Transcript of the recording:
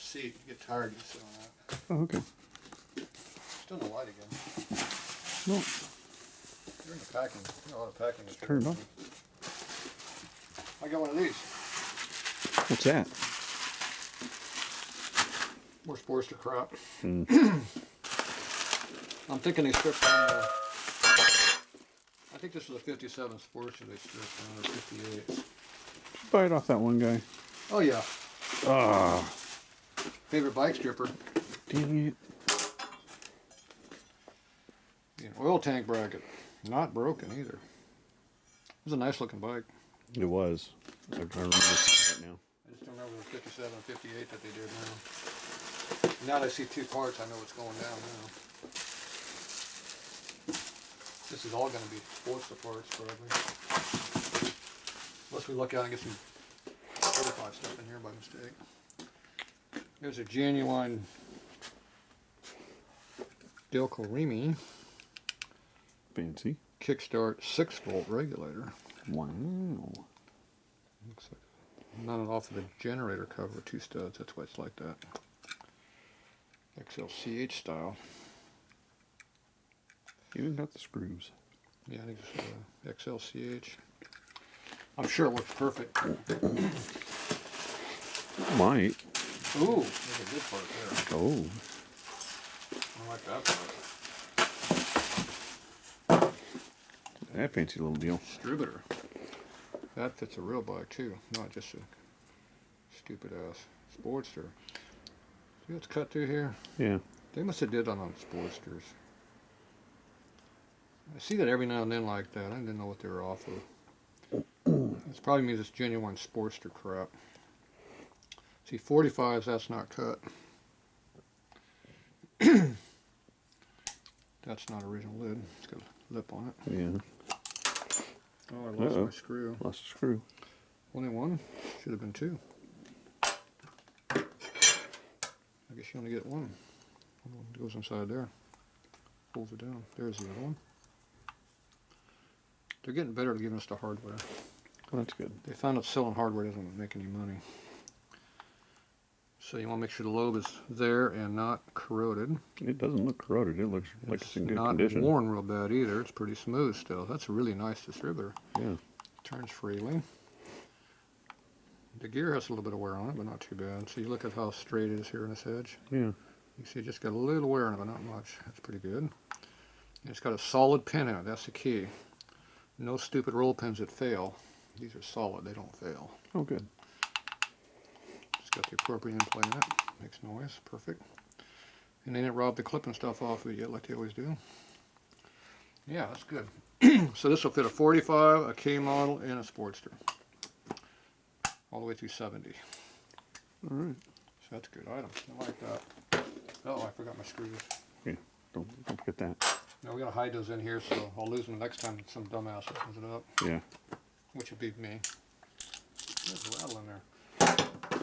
seat. You get tired, you sit on that. Oh, okay. Still no light again. No. You're in the packing. You know, a lot of packing. It's turned on. I got one of these. What's that? More Sportster crap. Hmm. I'm thinking they stripped I think this was a 57 Sportster they stripped down, or 58. Buy it off that one guy. Oh yeah. Ah. Favorite bike stripper. Dang it. Yeah, oil tank bracket. Not broken either. It was a nice looking bike. It was. I remember that now. I just don't remember the 57 and 58 that they did now. Now that I see two parts, I know what's going down now. This is all going to be Sportster parts, probably. Unless we look out and get some 45 stuff in here by mistake. There's a genuine Delco Remy Fancy. kickstart 6-volt regulator. Wow. Looks like mounted off of the generator cover with 2 studs. That's why it's like that. XLCH style. Even got the screws. Yeah, I think it's XLCH. I'm sure it works perfect. Might. Ooh, there's a good part there. Oh. I like that part. That fancy little deal. Distributor. That fits a real bike too, not just a stupid ass Sportster. See what's cut through here? Yeah. They must have did on Sportsters. I see that every now and then like that. I didn't know what they were off of. It's probably means it's genuine Sportster crap. See, 45s, that's not cut. That's not original lid. It's got a lip on it. Yeah. Oh, I lost my screw. Lost a screw. Only one? Should have been 2. I guess you only get one. It goes inside there. Pulls it down. There's the other one. They're getting better at giving us the hardware. Well, that's good. They found out selling hardware doesn't make any money. So you want to make sure the lobe is there and not corroded. It doesn't look corroded. It looks like it's in good not condition. worn real bad either. It's pretty smooth still. That's a really nice distributor. Yeah. Turns freely. The gear has a little bit of wear on it, but not too bad. So you look at how straight it is here in this edge. Yeah. You see it just got a little wear on it, but not much. That's pretty good. And it's got a solid pin in it. That's the key. No stupid roll pins that fail. These are solid. They don't fail. Oh, good. It's got the appropriate end plate in it. Makes noise. Perfect. And they didn't rob the clip and stuff off of it yet like they always do. Yeah, that's good. So this will fit a 45, a K model, and a Sportster. All the way through 70. Alright. So that's a good item. I like that. Oh, I forgot my screws. Yeah. Don't forget that. No, we're going to hide those in here, so I'll lose them the next time some dumbass opens it up. Yeah. Which would be me. There's a rattle in there.